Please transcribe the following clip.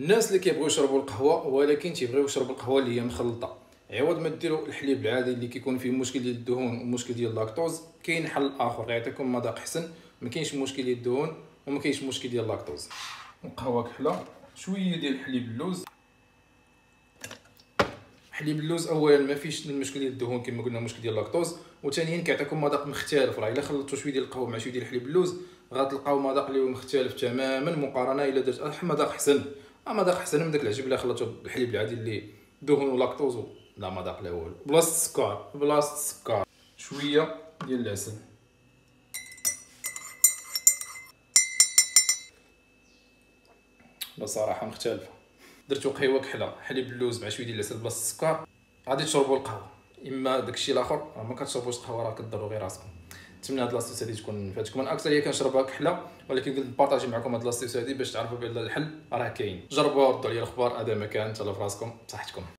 الناس اللي كيبغيو يشربوا القهوه ولكن تيبغيو يشربوا القهوه اللي هي مخلطه، عوض ما ديروا الحليب العادي اللي كيكون فيه مشكل ديال الدهون ومشكل ديال اللاكتوز، كاين حل اخر يعطيكم مذاق احسن. ما كاينش مشكل ديال الدهون وما كاينش مشكل ديال اللاكتوز. القهوه كحله، شويه ديال حليب اللوز. حليب اللوز اولا ما فيش المشكل ديال الدهون كما قلنا، مشكل ديال اللاكتوز، وثانيا كيعطيكم مذاق مختلف. راه الا خلطتوا شويه ديال القهوه مع شويه ديال حليب اللوز غتلقاو مذاق اللي هو مختلف تماما مقارنه الا درت مذاق احسن. مذاق احسن من داك العجب الا خلطتو بالحليب العادي اللي دهون ولاكتوز لا مذاق لا والو. بلاصه السكر، بلاصه السكر شويه ديال العسل. بصراحه مختلفه. درتو قهوه كحله، حليب اللوز مع شويه ديال العسل بلاصه السكر، غادي تشربوا القهوه. اما داكشي الاخر راه ما كتشربوش القهوه، راه كضروا غير راسكم. نتمنى هاد لاصوص هادي تكون فاتكم. انا اكثر هي كنشربها كحله، ولكن قلت نبارطاجي معكم هاد لاصوص هادي باش تعرفوا بان الحل راه كاين. جربوها وردوا عليا الاخبار. هذا ما كان، تهلاو في راسكم، بصحتكم.